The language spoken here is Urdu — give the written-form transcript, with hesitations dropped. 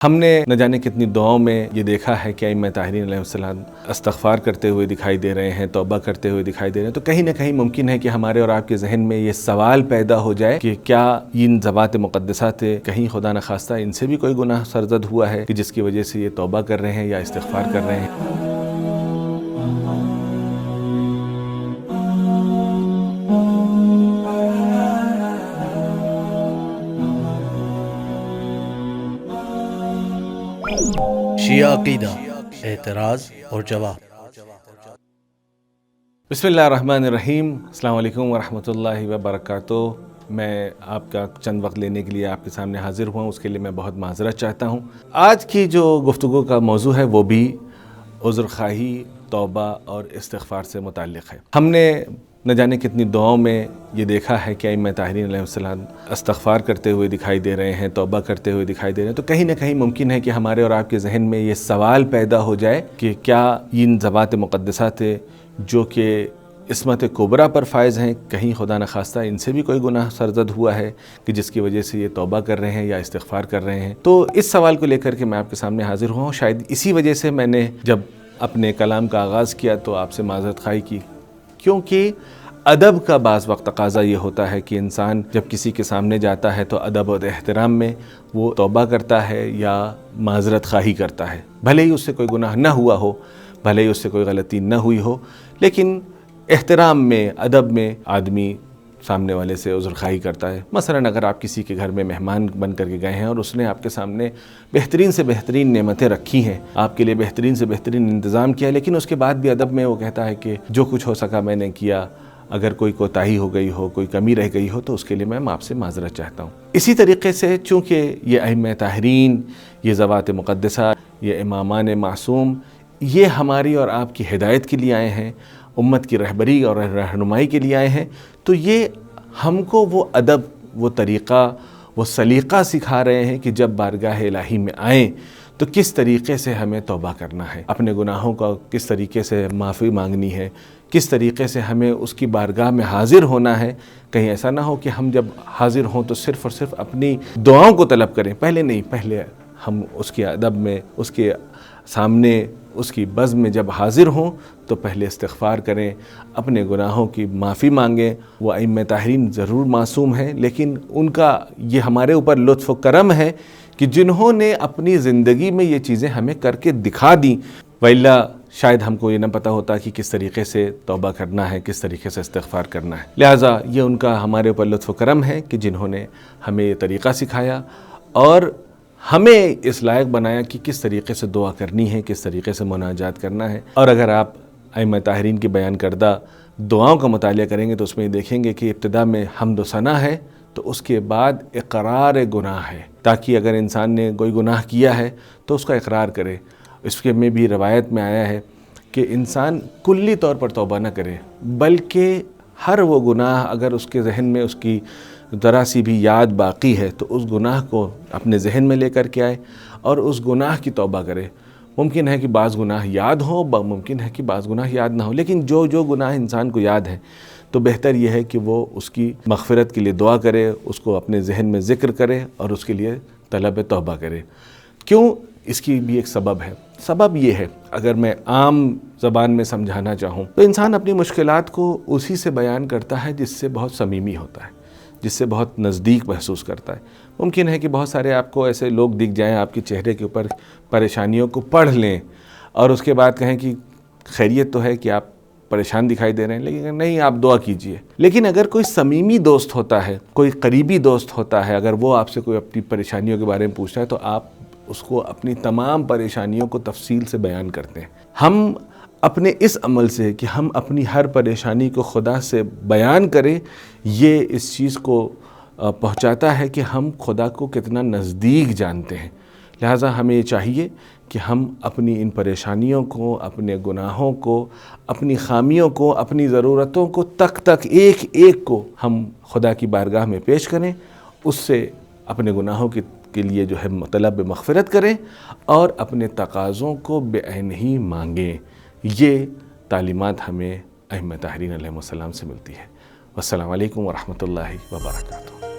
ہم نے نہ جانے کتنی دعاؤں میں یہ دیکھا ہے کہ ائمہ طاہرین علیہ السلام استغفار کرتے ہوئے دکھائی دے رہے ہیں، توبہ کرتے ہوئے دکھائی دے رہے ہیں، تو کہیں نہ کہیں ممکن ہے کہ ہمارے اور آپ کے ذہن میں یہ سوال پیدا ہو جائے کہ کیا ان ذوات مقدسات کہیں خدا نخواستہ ان سے بھی کوئی گناہ سرزد ہوا ہے کہ جس کی وجہ سے یہ توبہ کر رہے ہیں یا استغفار کر رہے ہیں۔ شیعہ عقیدہ، اعتراض اور جواب۔ بسم اللہ الرحمن الرحیم۔ السلام علیکم ورحمۃ اللہ وبرکاتہ۔ میں آپ کا چند وقت لینے کے لیے آپ کے سامنے حاضر ہوا ہوں، اس کے لیے میں بہت معذرت چاہتا ہوں۔ آج کی جو گفتگو کا موضوع ہے وہ بھی عذر خواہی، توبہ اور استغفار سے متعلق ہے۔ ہم نے نہ جانے کتنی دعاؤں میں یہ دیکھا ہے کہ ائمہ طاہرین علیہ السلام استغفار کرتے ہوئے دکھائی دے رہے ہیں، توبہ کرتے ہوئے دکھائی دے رہے ہیں، تو کہیں نہ کہیں ممکن ہے کہ ہمارے اور آپ کے ذہن میں یہ سوال پیدا ہو جائے کہ کیا ان ذوات مقدسات جو کہ عصمت کبریٰ پر فائز ہیں، کہیں خدا نخواستہ ان سے بھی کوئی گناہ سرزد ہوا ہے کہ جس کی وجہ سے یہ توبہ کر رہے ہیں یا استغفار کر رہے ہیں۔ تو اس سوال کو لے کر کے میں آپ کے سامنے حاضر ہوا ہوں۔ شاید اسی وجہ سے میں نے جب اپنے کلام کا آغاز کیا تو آپ سے معذرت خواہی کی، کیونکہ ادب کا بعض وقت تقاضا یہ ہوتا ہے کہ انسان جب کسی کے سامنے جاتا ہے تو ادب اور احترام میں وہ توبہ کرتا ہے یا معذرت خواہی کرتا ہے، بھلے ہی اس سے کوئی گناہ نہ ہوا ہو، بھلے ہی اس سے کوئی غلطی نہ ہوئی ہو، لیکن احترام میں، ادب میں آدمی سامنے والے سے عذر خواہی کرتا ہے۔ مثلا اگر آپ کسی کے گھر میں مہمان بن کر کے گئے ہیں اور اس نے آپ کے سامنے بہترین سے بہترین نعمتیں رکھی ہیں، آپ کے لیے بہترین سے بہترین انتظام کیا، لیکن اس کے بعد بھی ادب میں وہ کہتا ہے کہ جو کچھ ہو سکا میں نے کیا، اگر کوئی کوتاہی ہو گئی ہو، کوئی کمی رہ گئی ہو تو اس کے لیے میں آپ سے معذرت چاہتا ہوں۔ اسی طریقے سے چونکہ یہ ائمہ طاہرین، یہ ذوات مقدسہ، یہ امامان معصوم، یہ ہماری اور آپ کی ہدایت کے لیے آئے ہیں، امت کی رہبری اور رہنمائی کے لیے آئے ہیں، تو یہ ہم کو وہ ادب، وہ طریقہ، وہ سلیقہ سکھا رہے ہیں کہ جب بارگاہ الہی میں آئیں تو کس طریقے سے ہمیں توبہ کرنا ہے، اپنے گناہوں کا کس طریقے سے معافی مانگنی ہے، کس طریقے سے ہمیں اس کی بارگاہ میں حاضر ہونا ہے۔ کہیں ایسا نہ ہو کہ ہم جب حاضر ہوں تو صرف اور صرف اپنی دعاؤں کو طلب کریں، پہلے نہیں، پہلے ہم اس کے ادب میں، اس کے سامنے، اس کی بزم میں جب حاضر ہوں تو پہلے استغفار کریں، اپنے گناہوں کی معافی مانگیں۔ وہ ائمہ طاہرین ضرور معصوم ہیں، لیکن ان کا یہ ہمارے اوپر لطف و کرم ہے کہ جنہوں نے اپنی زندگی میں یہ چیزیں ہمیں کر کے دکھا دیں، وإلا شاید ہم کو یہ نہ پتہ ہوتا کہ کس طریقے سے توبہ کرنا ہے، کس طریقے سے استغفار کرنا ہے۔ لہٰذا یہ ان کا ہمارے اوپر لطف و کرم ہے کہ جنہوں نے ہمیں یہ طریقہ سکھایا اور ہمیں اس لائق بنایا کہ کس طریقے سے دعا کرنی ہے، کس طریقے سے مناجات کرنا ہے۔ اور اگر آپ ائمہ طاہرین کی بیان کردہ دعاؤں کا مطالعہ کریں گے تو اس میں دیکھیں گے کہ ابتدا میں حمد و ثنا ہے، تو اس کے بعد اقرار گناہ ہے، تاکہ اگر انسان نے کوئی گناہ کیا ہے تو اس کا اقرار کرے۔ اس کے میں بھی روایت میں آیا ہے کہ انسان کلی طور پر توبہ نہ کرے، بلکہ ہر وہ گناہ اگر اس کے ذہن میں اس کی ذرا سی بھی یاد باقی ہے تو اس گناہ کو اپنے ذہن میں لے کر کے آئے اور اس گناہ کی توبہ کرے۔ ممکن ہے کہ بعض گناہ یاد ہو، ممکن ہے کہ بعض گناہ یاد نہ ہو، لیکن جو گناہ انسان کو یاد ہے تو بہتر یہ ہے کہ وہ اس کی مغفرت کے لیے دعا کرے، اس کو اپنے ذہن میں ذکر کرے اور اس کے لیے طلب توبہ کرے۔ کیوں؟ اس کی بھی ایک سبب ہے۔ سبب یہ ہے، اگر میں عام زبان میں سمجھانا چاہوں تو انسان اپنی مشکلات کو اسی سے بیان کرتا ہے جس سے بہت صمیمی ہوتا ہے، جس سے بہت نزدیک محسوس کرتا ہے۔ ممکن ہے کہ بہت سارے آپ کو ایسے لوگ دکھ جائیں، آپ کے چہرے کے اوپر پریشانیوں کو پڑھ لیں اور اس کے بعد کہیں کہ خیریت تو ہے، کہ آپ پریشان دکھائی دے رہے ہیں، لیکن نہیں، آپ دعا کیجئے۔ لیکن اگر کوئی صمیمی دوست ہوتا ہے، کوئی قریبی دوست ہوتا ہے، اگر وہ آپ سے کوئی اپنی پریشانیوں کے بارے میں پوچھتا ہے تو آپ اس کو اپنی تمام پریشانیوں کو تفصیل سے بیان کرتے ہیں۔ ہم اپنے اس عمل سے کہ ہم اپنی ہر پریشانی کو خدا سے بیان کریں، یہ اس چیز کو پہنچاتا ہے کہ ہم خدا کو کتنا نزدیک جانتے ہیں۔ لہٰذا ہمیں یہ چاہیے کہ ہم اپنی ان پریشانیوں کو، اپنے گناہوں کو، اپنی خامیوں کو، اپنی ضرورتوں کو تک ایک ایک کو ہم خدا کی بارگاہ میں پیش کریں، اس سے اپنے گناہوں کے لیے جو ہے طلب مغفرت کریں اور اپنے تقاضوں کو بے عین ہی مانگیں۔ یہ تعلیمات ہمیں ائمہ طاہرین علیہ السلام سے ملتی ہے۔ والسلام علیکم ورحمۃ اللہ وبرکاتہ۔